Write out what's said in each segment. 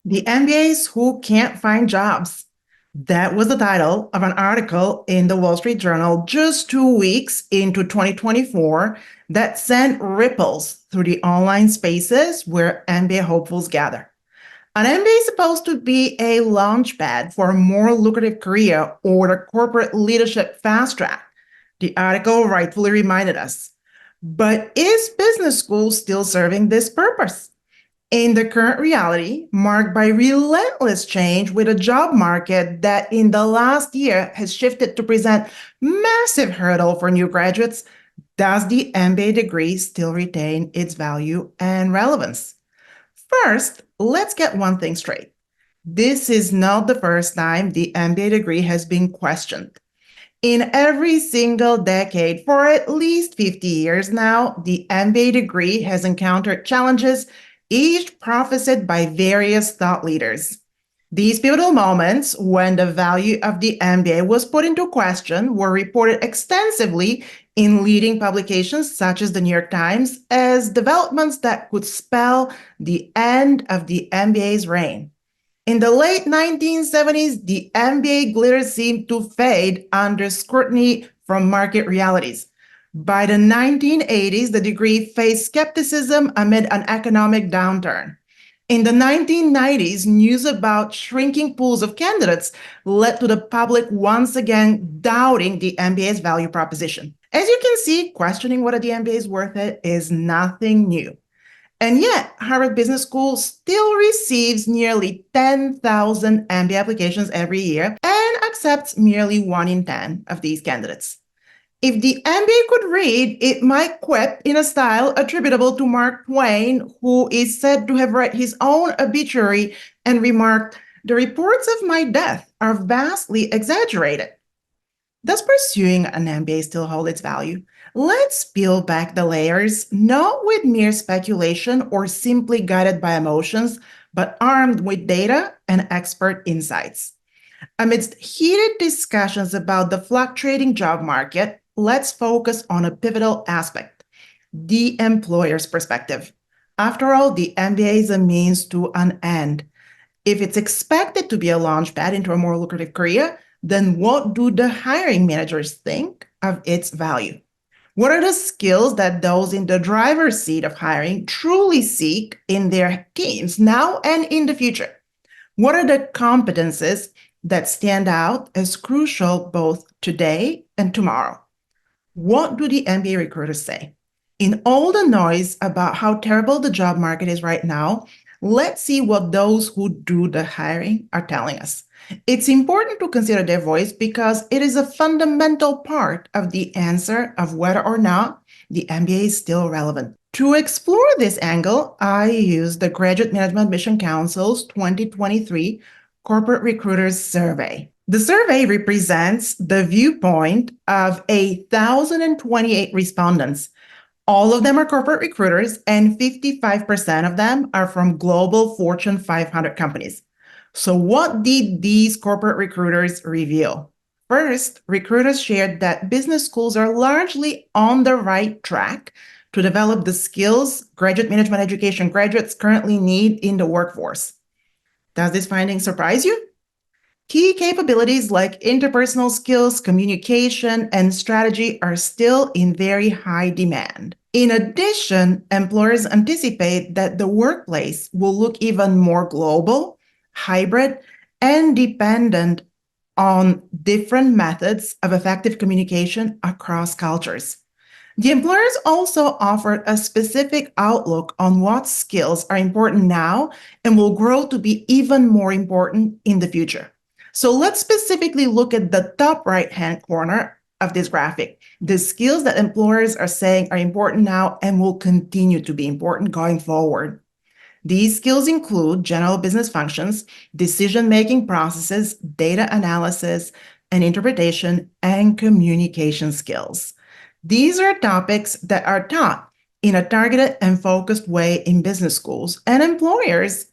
The MBAs who can't find jobs. That was the title of an article in the Wall Street Journal just 2 weeks into 2024 that sent ripples through the online spaces where MBA hopefuls gather. An MBA is supposed to be a launchpad for a more lucrative career or the corporate leadership fast track, the article rightfully reminded us. But is business school still serving this purpose? In the current reality, marked by relentless change with a job market that in the last year has shifted to present massive hurdle for new graduates, does the MBA degree still retain its value and relevance? First, let's get one thing straight. This is not the first time the MBA degree has been questioned. In every single decade for at least 50 years now, the MBA degree has encountered challenges, each prophesied by various thought leaders. These pivotal moments when the value of the MBA was put into question were reported extensively in leading publications such as the New York Times as developments that could spell the end of the MBA's reign. In the late 1970s, the MBA glitter seemed to fade under scrutiny from market realities. By the 1980s, the degree faced skepticism amid an economic downturn. In the 1990s, news about shrinking pools of candidates led to the public once again doubting the MBA's value proposition. As you can see, questioning whether the MBA is worth it is nothing new. And yet, Harvard Business School still receives nearly 10,000 MBA applications every year and accepts merely 1 in 10 of these candidates. If the MBA could read, it might quip in a style attributable to Mark Twain, who is said to have read his own obituary and remarked, "The reports of my death are vastly exaggerated." Does pursuing an MBA still hold its value? Let's peel back the layers, not with mere speculation or simply guided by emotions, but armed with data and expert insights. Amidst heated discussions about the fluctuating job market, let's focus on a pivotal aspect, the employer's perspective. After all, the MBA is a means to an end. If it's expected to be a launchpad into a more lucrative career, then what do the hiring managers think of its value? What are the skills that those in the driver's seat of hiring truly seek in their teams now and in the future? What are the competencies that stand out as crucial both today and tomorrow? What do the MBA recruiters say? In all the noise about how terrible the job market is right now, let's see what those who do the hiring are telling us. It's important to consider their voice because it is a fundamental part of the answer of whether or not the MBA is still relevant. To explore this angle, I used the Graduate Management Mission Council's 2023 Corporate Recruiters Survey. The survey represents the viewpoint of 1,028 respondents. All of them are corporate recruiters, and 55% of them are from global Fortune 500 companies. So what did these corporate recruiters reveal? First, recruiters shared that business schools are largely on the right track to develop the skills graduate management education graduates currently need in the workforce. Does this finding surprise you? Key capabilities like interpersonal skills, communication, and strategy are still in very high demand. In addition, employers anticipate that the workplace will look even more global, hybrid, and dependent on different methods of effective communication across cultures. The employers also offered a specific outlook on what skills are important now and will grow to be even more important in the future. So let's specifically look at the top right-hand corner of this graphic, the skills that employers are saying are important now and will continue to be important going forward. These skills include general business functions, decision-making processes, data analysis and interpretation, and communication skills. These are topics that are taught in a targeted and focused way in business schools, and employers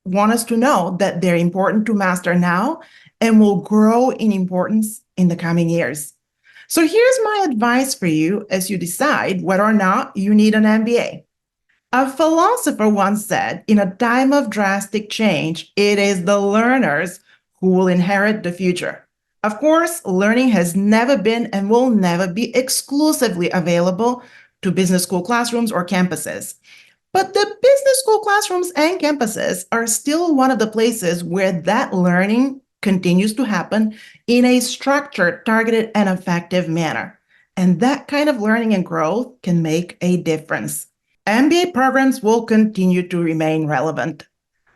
want us to know that they're important to master now and will grow in importance in the coming years. So here's my advice for you as you decide whether or not you need an MBA. A philosopher once said, in a time of drastic change, it is the learners who will inherit the future. Of course, learning has never been and will never be exclusively available to business school classrooms or campuses. But the business school classrooms and campuses are still one of the places where that learning continues to happen in a structured, targeted, and effective manner. And that kind of learning and growth can make a difference. MBA programs will continue to remain relevant.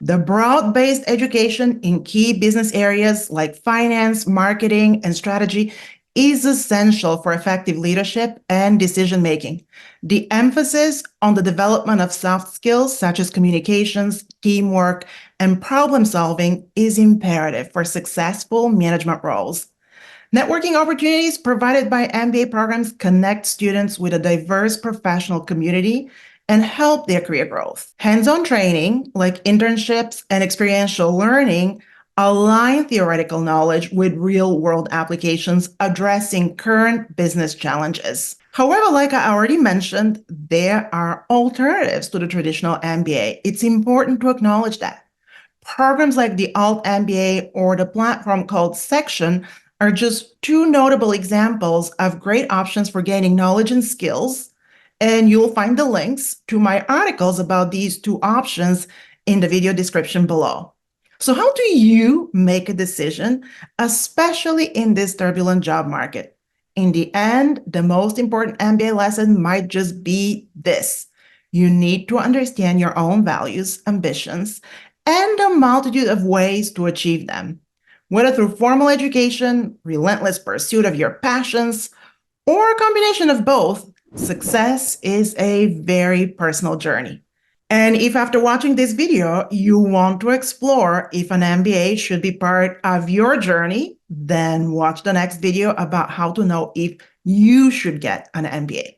The broad-based education in key business areas like finance, marketing, and strategy is essential for effective leadership and decision-making. The emphasis on the development of soft skills such as communications, teamwork, and problem-solving is imperative for successful management roles. Networking opportunities provided by MBA programs connect students with a diverse professional community and help their career growth. Hands-on training, like internships and experiential learning, align theoretical knowledge with real-world applications addressing current business challenges. However, like I already mentioned, there are alternatives to the traditional MBA. It's important to acknowledge that. Programs like the Alt MBA or the platform called Section are just two notable examples of great options for gaining knowledge and skills. And you'll find the links to my articles about these two options in the video description below. So how do you make a decision, especially in this turbulent job market? In the end, the most important MBA lesson might just be this. You need to understand your own values, ambitions, and a multitude of ways to achieve them. Whether through formal education, relentless pursuit of your passions, or a combination of both, success is a very personal journey. And if after watching this video, you want to explore if an MBA should be part of your journey, then watch the next video about how to know if you should get an MBA.